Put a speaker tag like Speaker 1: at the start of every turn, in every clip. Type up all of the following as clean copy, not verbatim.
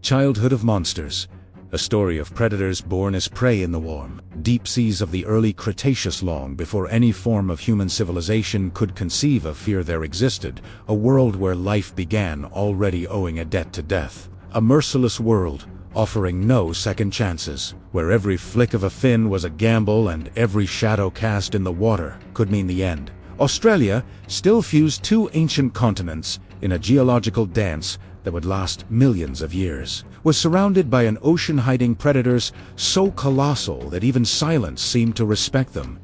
Speaker 1: Childhood of monsters. A story of predators born as prey in the warm, deep seas of the early Cretaceous, long before any form of human civilization could conceive of fear. There existed a world where life began, already owing a debt to death. A merciless world, offering no second chances, where every flick of a fin was a gamble and every shadow cast in the water could mean the end. Australia still fused two ancient continents in a geological dance that would last millions of years, was surrounded by an ocean hiding predators so colossal that even silence seemed to respect them.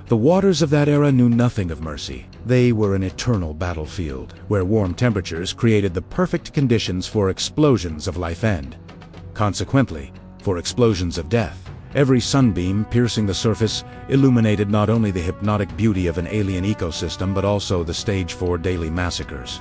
Speaker 1: The waters of that era knew nothing of mercy. They were an eternal battlefield, where warm temperatures created the perfect conditions for explosions of life and, consequently, for explosions of death. Every sunbeam piercing the surface illuminated not only the hypnotic beauty of an alien ecosystem but also the stage for daily massacres.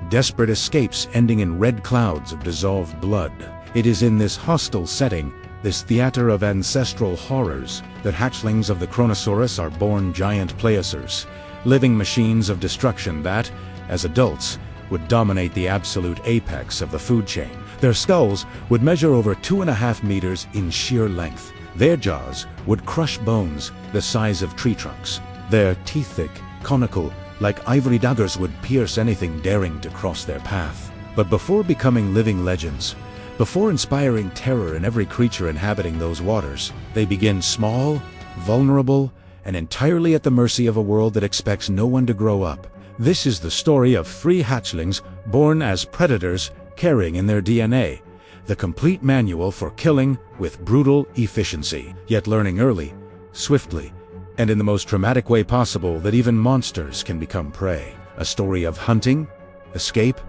Speaker 1: Desperate escapes ending in red clouds of dissolved blood. It is in this hostile setting, this theater of ancestral horrors, that hatchlings of the Kronosaurus are born giant plesiosaurs, living machines of destruction that, as adults, would dominate the absolute apex of the food chain. Their skulls would measure over 2.5 meters in sheer length. Their jaws would crush bones the size of tree trunks. Their teeth, thick, conical, like ivory daggers, would pierce anything daring to cross their path. But before becoming living legends, before inspiring terror in every creature inhabiting those waters, they begin small, vulnerable, and entirely at the mercy of a world that expects no one to grow up. This is the story of 3 hatchlings born as predators, carrying in their DNA the complete manual for killing with brutal efficiency, yet learning early, swiftly, and in the most traumatic way possible that even monsters can become prey. A story of hunting, escape,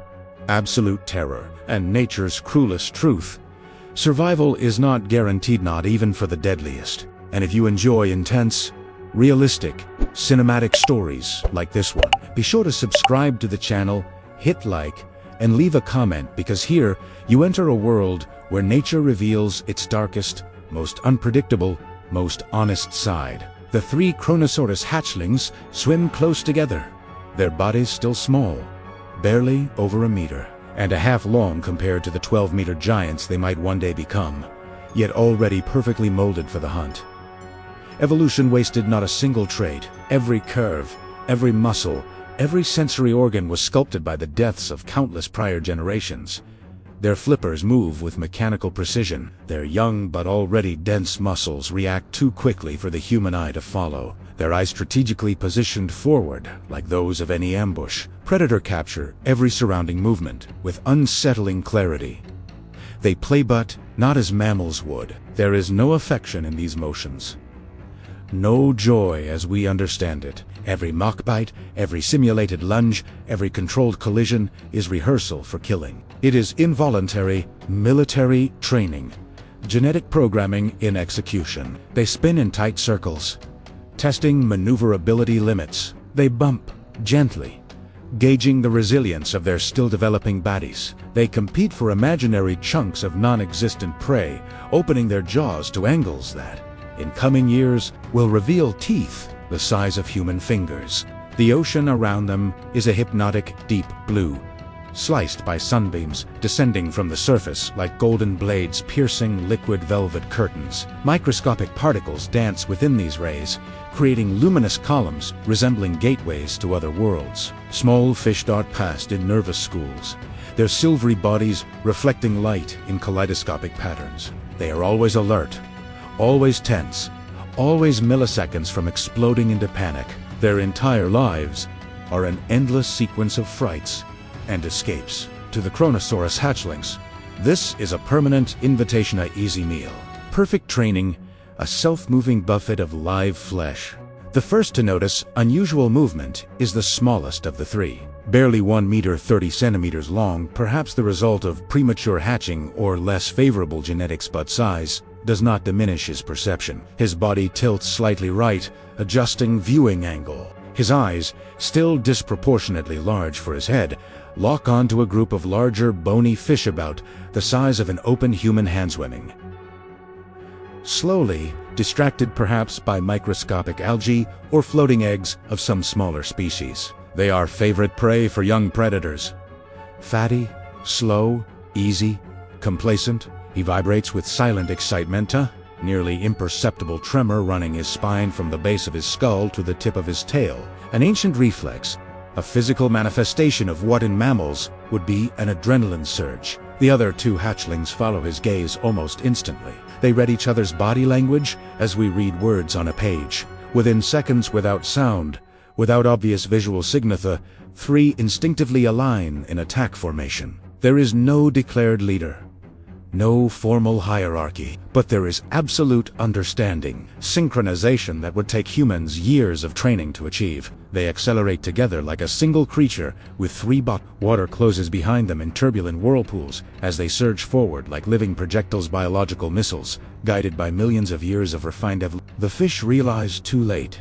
Speaker 1: absolute terror, and nature's cruelest truth. Survival is not guaranteed, not even for the deadliest. And if you enjoy intense, realistic, cinematic stories like this one, be sure to subscribe to the channel, hit like, and leave a comment, because here you enter a world where nature reveals its darkest, most unpredictable, most honest side. The 3 Kronosaurus hatchlings swim close together, their bodies still small, barely over a meter, and a half long compared to the 12-meter giants they might one day become, yet already perfectly molded for the hunt. Evolution wasted not a single trait. Every curve, every muscle, every sensory organ was sculpted by the deaths of countless prior generations. Their flippers move with mechanical precision. Their young but already dense muscles react too quickly for the human eye to follow. Their eyes strategically positioned forward, like those of any ambush. Predator capture every surrounding movement with unsettling clarity. They play but not as mammals would. There is no affection in these motions. No joy as we understand it. Every mock bite, every simulated lunge, every controlled collision is rehearsal for killing. It is involuntary, military training, genetic programming in execution. They spin in tight circles, testing maneuverability limits. They bump gently, gauging the resilience of their still-developing bodies. They compete for imaginary chunks of non-existent prey, opening their jaws to angles that, in coming years, will reveal teeth the size of human fingers. The ocean around them is a hypnotic deep blue, sliced by sunbeams descending from the surface like golden blades piercing liquid velvet curtains. Microscopic particles dance within these rays, creating luminous columns resembling gateways to other worlds. Small fish dart past in nervous schools, their silvery bodies reflecting light in kaleidoscopic patterns. They are always alert, always tense, always milliseconds from exploding into panic. Their entire lives are an endless sequence of frights and escapes. To the Kronosaurus hatchlings, this is a permanent invitation, a easy meal. Perfect training, a self-moving buffet of live flesh. The first to notice unusual movement is the smallest of the 3. Barely 1 meter 30 centimeters long, perhaps the result of premature hatching or less favorable genetics, but size does not diminish his perception. His body tilts slightly right, adjusting viewing angle. His eyes, still disproportionately large for his head, lock onto a group of larger, bony fish about the size of an open human hand swimming. Slowly, distracted perhaps by microscopic algae or floating eggs of some smaller species. They are favorite prey for young predators. Fatty, slow, Easy, complacent, he vibrates with silent excitement, a nearly imperceptible tremor running his spine from the base of his skull to the tip of his tail. An ancient reflex, a physical manifestation of what in mammals would be an adrenaline surge. The other two hatchlings follow his gaze almost instantly. They read each other's body language as we read words on a page. Within seconds, without sound, without obvious visual signature, three instinctively align in attack formation. There is no declared leader, no formal hierarchy, but there is absolute understanding, synchronization that would take humans years of training to achieve. They accelerate together like a single creature with three Water closes behind them in turbulent whirlpools as they surge forward like living projectiles, biological missiles, guided by millions of years of refined evolution. The fish realize too late.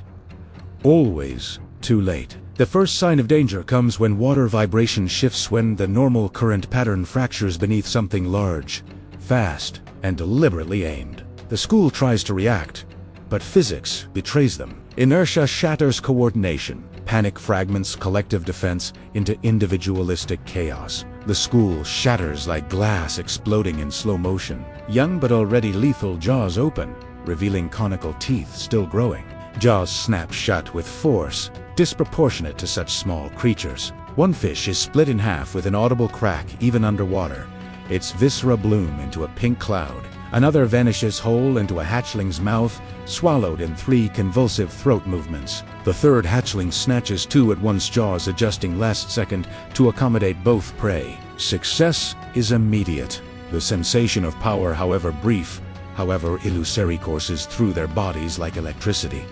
Speaker 1: Always too late. The first sign of danger comes when water vibration shifts, when the normal current pattern fractures beneath something large, fast, and deliberately aimed. The school tries to react, but physics betrays them. Inertia shatters coordination. Panic fragments collective defense into individualistic chaos. The school shatters like glass exploding in slow motion. Young but already lethal jaws open, revealing conical teeth still growing. Jaws snap shut with force disproportionate to such small creatures. One fish is split in half with an audible crack even underwater. Its viscera bloom into a pink cloud. Another vanishes whole into a hatchling's mouth, swallowed in three convulsive throat movements. The third hatchling snatches two at once, jaws adjusting last second to accommodate both prey. Success is immediate. The sensation of power, however brief, however illusory, courses through their bodies like electricity.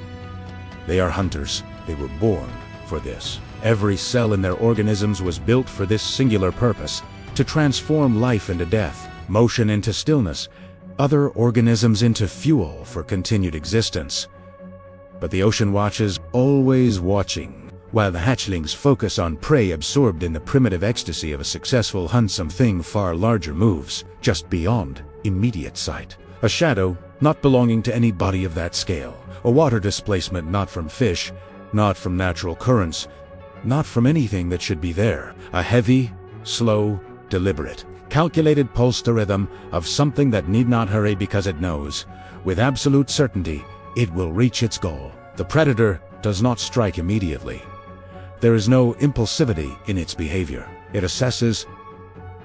Speaker 1: They are hunters. They were born for this. Every cell in their organisms was built for this singular purpose, to transform life into death, motion into stillness, other organisms into fuel for continued existence. But the ocean watches, always watching, while the hatchlings focus on prey, absorbed in the primitive ecstasy of a successful hunt. Something far larger moves, just beyond immediate sight. A shadow, not belonging to any body of that scale. A water displacement not from fish, not from natural currents, not from anything that should be there. A heavy, slow, deliberate, calculated pulse to rhythm of something that need not hurry because it knows, with absolute certainty, it will reach its goal. The predator does not strike immediately. There is no impulsivity in its behavior. It assesses,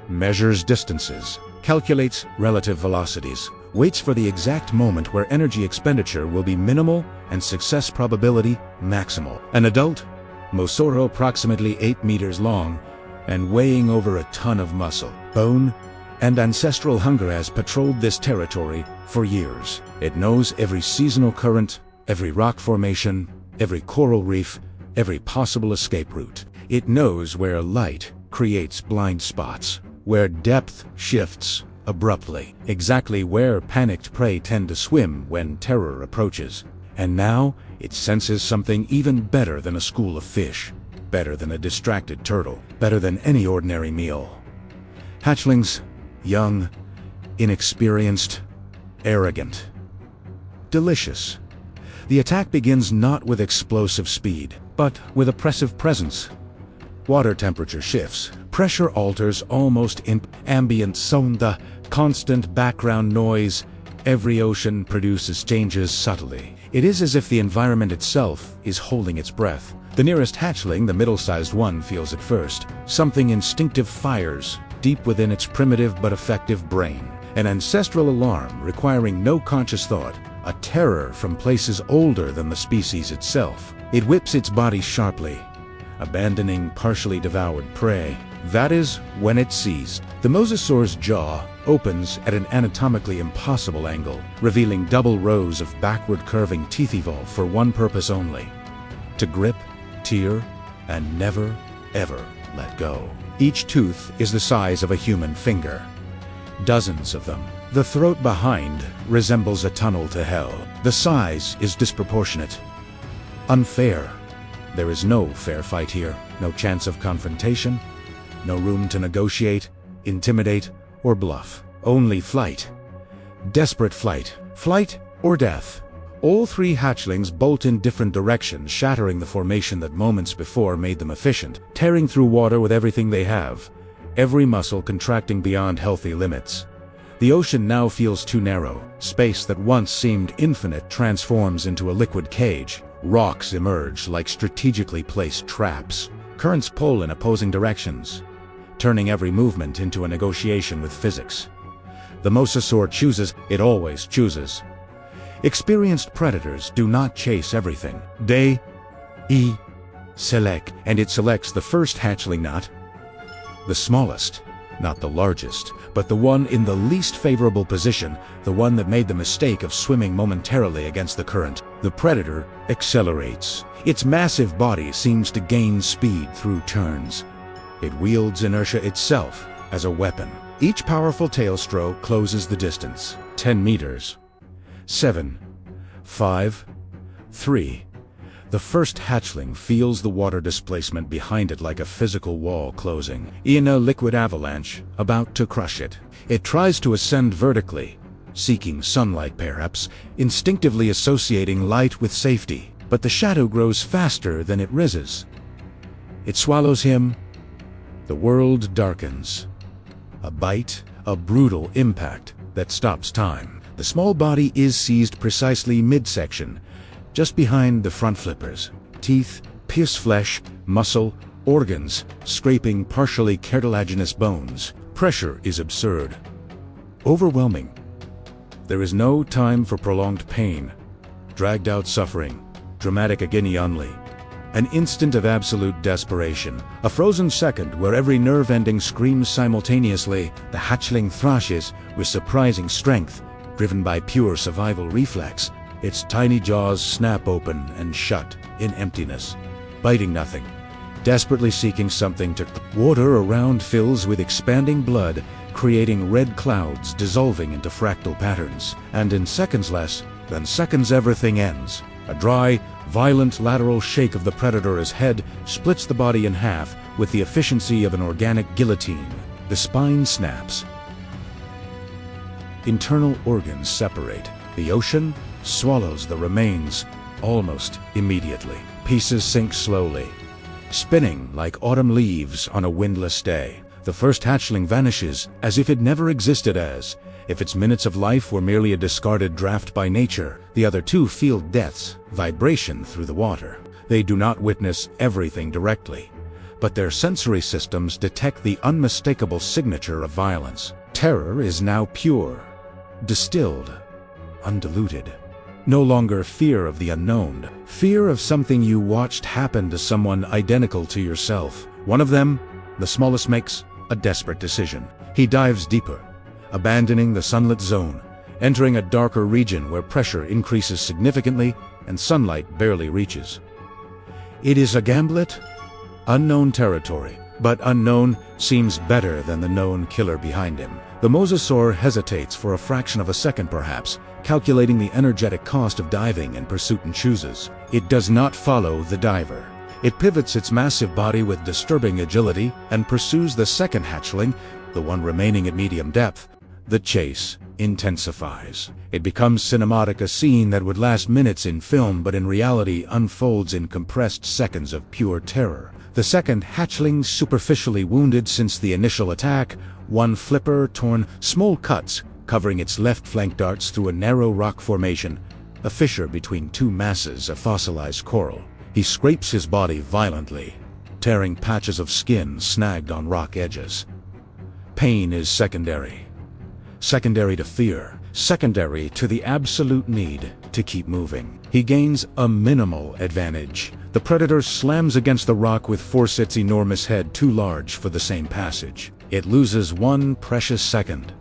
Speaker 1: measures distances, calculates relative velocities, waits for the exact moment where energy expenditure will be minimal and success probability maximal. An adult mosasaur, approximately 8 meters long and weighing over a ton of muscle, bone, and ancestral hunger, has patrolled this territory for years. It knows every seasonal current, every rock formation, every coral reef, every possible escape route. It knows where light creates blind spots, where depth shifts abruptly, exactly where panicked prey tend to swim when terror approaches. And now it senses something even better than a school of fish, better than a distracted turtle, better than any ordinary meal. Hatchlings, young, inexperienced, arrogant, delicious. The attack begins not with explosive speed, but with oppressive presence. Water temperature shifts, pressure alters almost in ambient sound, the constant background noise. Every ocean produces changes subtly. It is as if the environment itself is holding its breath. The nearest hatchling, the middle-sized one, feels it first. Something instinctive fires deep within its primitive but effective brain. An ancestral alarm requiring no conscious thought. A terror from places older than the species itself. It whips its body sharply, abandoning partially devoured prey. That is when it seized. The mosasaur's jaw opens at an anatomically impossible angle, revealing double rows of backward curving teeth evolved for one purpose only: to grip, tear, and never, ever let go. Each tooth is the size of a human finger. Dozens of them. The throat behind resembles a tunnel to hell. The size is disproportionate. Unfair. There is no fair fight here. No chance of confrontation. No room to negotiate, intimidate, or bluff. Only flight. Desperate flight. Flight or death. All three hatchlings bolt in different directions, shattering the formation that moments before made them efficient, tearing through water with everything they have. every muscle contracting beyond healthy limits. The ocean now feels too narrow. Space that once seemed infinite transforms into a liquid cage. Rocks emerge like strategically placed traps. Currents pull in opposing directions, turning every movement into a negotiation with physics. The mosasaur chooses, it always chooses. Experienced predators do not chase everything. They select, and it selects the first hatchling, not the smallest, not the largest, but the one in the least favorable position, the one that made the mistake of swimming momentarily against the current. The predator accelerates. Its massive body seems to gain speed through turns. It wields inertia itself as a weapon. Each powerful tail stroke closes the distance. 10 meters. 7, 5, 3. The first hatchling feels the water displacement behind it like a physical wall closing. In a liquid avalanche, about to crush it. It tries to ascend vertically, seeking sunlight perhaps, instinctively associating light with safety. But the shadow grows faster than it rises. It swallows him. The world darkens. A bite, a brutal impact that stops time. The small body is seized precisely midsection, just behind the front flippers. Teeth pierce flesh, muscle, organs, scraping partially cartilaginous bones. Pressure is absurd. Overwhelming. There is no time for prolonged pain, dragged out suffering, dramatic agony only. An instant of absolute desperation, a frozen second where every nerve ending screams simultaneously. The hatchling thrashes with surprising strength, driven by pure survival reflex. Its tiny jaws snap open and shut in emptiness, biting nothing, desperately seeking something to. Water around fills with expanding blood, creating red clouds dissolving into fractal patterns. And in seconds less than seconds everything ends. A dry, violent lateral shake of the predator's head splits the body in half with the efficiency of an organic guillotine. The spine snaps. Internal organs separate. The ocean swallows the remains almost immediately. Pieces sink slowly, spinning like autumn leaves on a windless day. The first hatchling vanishes as if it never existed, as if its minutes of life were merely a discarded draft by nature. The other two feel death's vibration through the water. They do not witness everything directly, but their sensory systems detect the unmistakable signature of violence. Terror is now pure, distilled, undiluted. No longer fear of the unknown, fear of something you watched happen to someone identical to yourself. One of them, the smallest, makes a desperate decision. He dives deeper, abandoning the sunlit zone, entering a darker region where pressure increases significantly and sunlight barely reaches. It is a gambit, unknown territory, but unknown seems better than the known killer behind him. The mosasaur hesitates for a fraction of a second perhaps, calculating the energetic cost of diving in pursuit, and chooses. It does not follow the diver. It pivots its massive body with disturbing agility and pursues the second hatchling, the one remaining at medium depth. The chase intensifies. It becomes cinematic, a scene that would last minutes in film but in reality unfolds in compressed seconds of pure terror. The second hatchling superficially wounded since the initial attack, one flipper torn, small cuts covering its left flank darts through a narrow rock formation, a fissure between two masses of fossilized coral. He scrapes his body violently, tearing patches of skin snagged on rock edges. Pain is secondary. Secondary to fear, secondary to the absolute need to keep moving. He gains a minimal advantage. The predator slams against the rock with force, its enormous head too large for the same passage. It loses one precious second.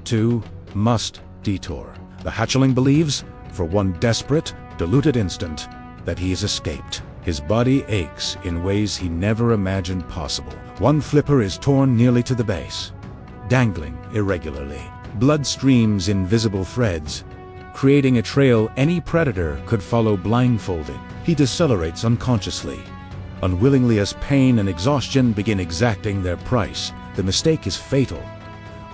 Speaker 1: 2 must detour. The hatchling believes, for one desperate, diluted instant, that he has escaped. His body aches in ways he never imagined possible. One flipper is torn nearly to the base, dangling irregularly. Blood streams in visible threads, creating a trail any predator could follow blindfolded. He decelerates unconsciously, unwillingly, as pain and exhaustion begin exacting their price. The mistake is fatal.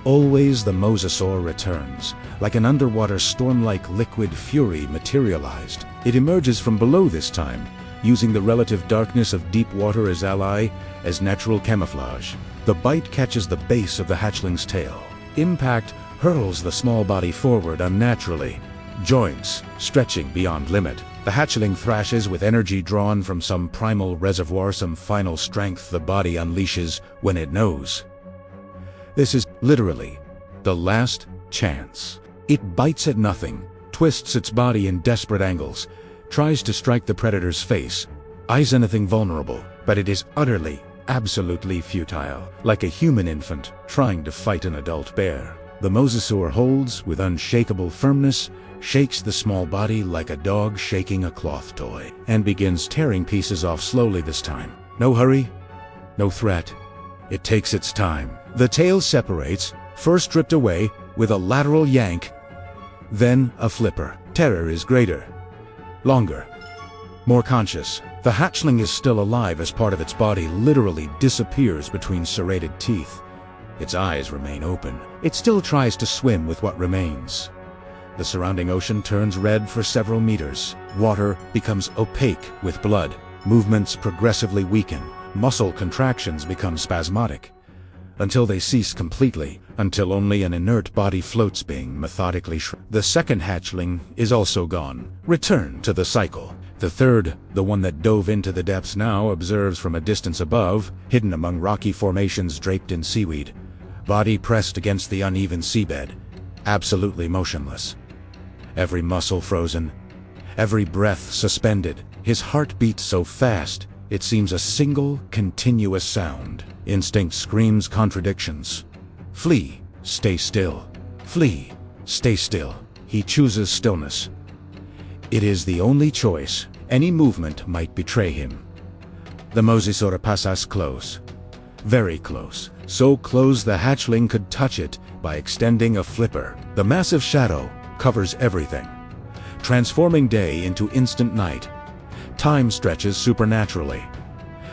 Speaker 1: Always the mosasaur returns, like an underwater storm-like liquid fury materialized. It emerges from below this time, using the relative darkness of deep water as ally, as natural camouflage. The bite catches the base of the hatchling's tail. Impact hurls the small body forward unnaturally, joints stretching beyond limit. The hatchling thrashes with energy drawn from some primal reservoir, some final strength the body unleashes when it knows. This is literally the last chance. It bites at nothing, twists its body in desperate angles, tries to strike the predator's face, eyes anything vulnerable, but it is utterly, absolutely futile, like a human infant trying to fight an adult bear. The mosasaur holds with unshakable firmness, shakes the small body like a dog shaking a cloth toy, and begins tearing pieces off slowly this time. No hurry, no threat. It takes its time. The tail separates, first ripped away with a lateral yank, then a flipper. Terror is greater, longer, more conscious. The hatchling is still alive as part of its body literally disappears between serrated teeth. Its eyes remain open. It still tries to swim with what remains. The surrounding ocean turns red for several meters. Water becomes opaque with blood. Movements progressively weaken. Muscle contractions become spasmodic. Until they cease completely, until only an inert body floats being methodically shrunk. The second hatchling is also gone. Return to the cycle. The third, the one that dove into the depths now, observes from a distance above, hidden among rocky formations draped in seaweed. Body pressed against the uneven seabed, absolutely motionless. Every muscle frozen, every breath suspended, his heart beats so fast, it seems a single, continuous sound. Instinct screams contradictions. Flee, stay still. Flee, stay still. He chooses stillness. It is the only choice. Any movement might betray him. The mosasaur passes close. Very close. So close the hatchling could touch it by extending a flipper. The massive shadow covers everything, transforming day into instant night. Time stretches supernaturally.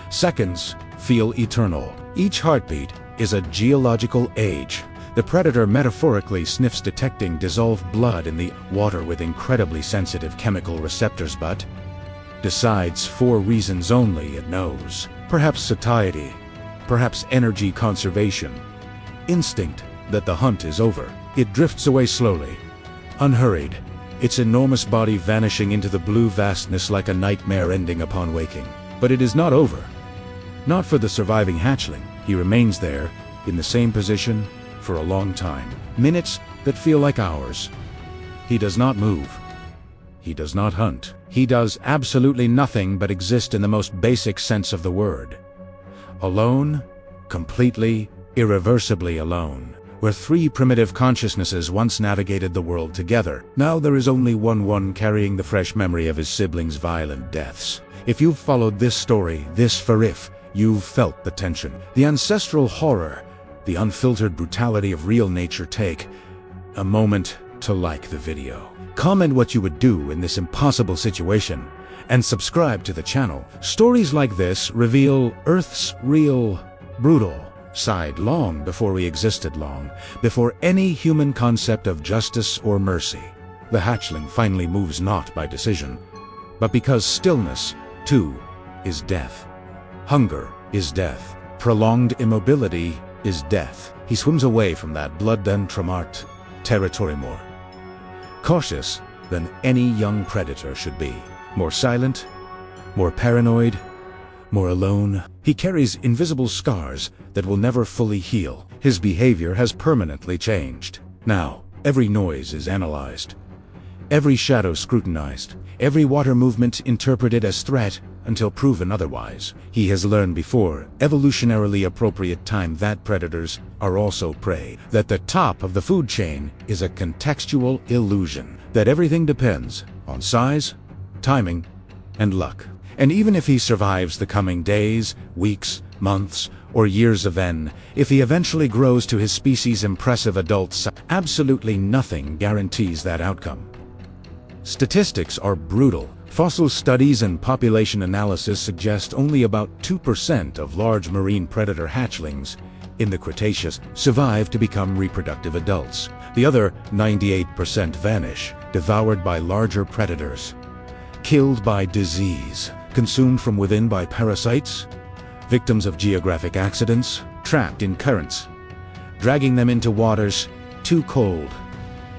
Speaker 1: Seconds feel eternal. Each heartbeat is a geological age. The predator metaphorically sniffs, detecting dissolved blood in the water with incredibly sensitive chemical receptors, but decides for reasons only it knows. Perhaps satiety, perhaps energy conservation. Instinct that the hunt is over. It drifts away slowly, unhurried, its enormous body vanishing into the blue vastness like a nightmare ending upon waking. But it is not over. Not for the surviving hatchling. He remains there, in the same position, for a long time. Minutes that feel like hours. He does not move. He does not hunt. He does absolutely nothing but exist in the most basic sense of the word. Alone, completely, irreversibly alone. Where three primitive consciousnesses once navigated the world together, now there is only one carrying the fresh memory of his siblings' violent deaths. If you've followed this story this far, you've felt the tension, the ancestral horror, the unfiltered brutality of real nature, take a moment to like the video. Comment what you would do in this impossible situation, and subscribe to the channel. Stories like this reveal Earth's real, brutal side long before we existed, long before any human concept of justice or mercy. The hatchling finally moves not by decision, but because stillness, too, is death. Hunger is death. Prolonged immobility is death. He swims away from that blood-and-traumart territory more cautious than any young predator should be. More silent, more paranoid, more alone. He carries invisible scars that will never fully heal. His behavior has permanently changed. Now, every noise is analyzed, every shadow scrutinized, every water movement interpreted as threat until proven otherwise. He has learned before evolutionarily appropriate time that predators are also prey, that the top of the food chain is a contextual illusion, that everything depends on size, timing, and luck. And even if he survives the coming days, weeks, months, or years of if he eventually grows to his species' impressive adult size, absolutely nothing guarantees that outcome. Statistics are brutal. Fossil studies and population analysis suggest only about 2% of large marine predator hatchlings in the Cretaceous survive to become reproductive adults. The other 98% vanish, devoured by larger predators, killed by disease, consumed from within by parasites, victims of geographic accidents, trapped in currents, dragging them into waters too cold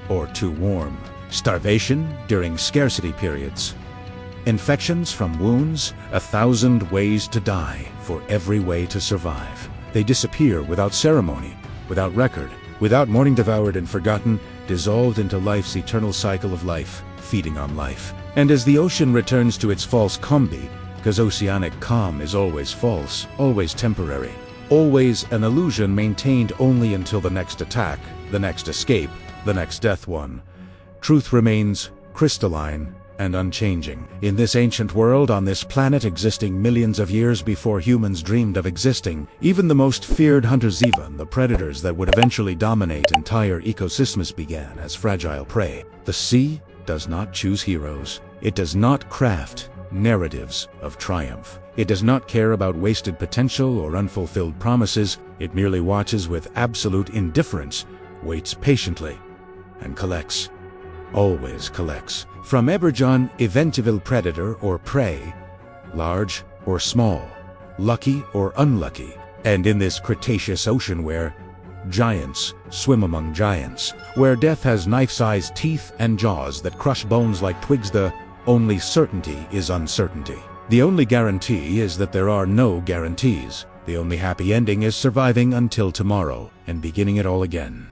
Speaker 1: or too warm. Starvation during scarcity periods. Infections from wounds, 1,000 ways to die for every way to survive. They disappear without ceremony, without record, without mourning, devoured and forgotten, dissolved into life's eternal cycle of life, feeding on life. And as the ocean returns to its false combi, because oceanic calm is always false, always temporary, always an illusion maintained only until the next attack, the next escape, the next death won. Truth remains crystalline and unchanging. In this ancient world, on this planet existing millions of years before humans dreamed of existing, even the most feared hunters, even the predators that would eventually dominate entire ecosystems, began as fragile prey. The sea does not choose heroes. It does not craft narratives of triumph. It does not care about wasted potential or unfulfilled promises. It merely watches with absolute indifference, waits patiently, and collects. Always collects. From Eberjon, eventual predator or prey, large or small, lucky or unlucky. And in this Cretaceous ocean where giants swim among giants, where death has knife-sized teeth and jaws that crush bones like twigs, the only certainty is uncertainty. The only guarantee is that there are no guarantees. The only happy ending is surviving until tomorrow and beginning it all again.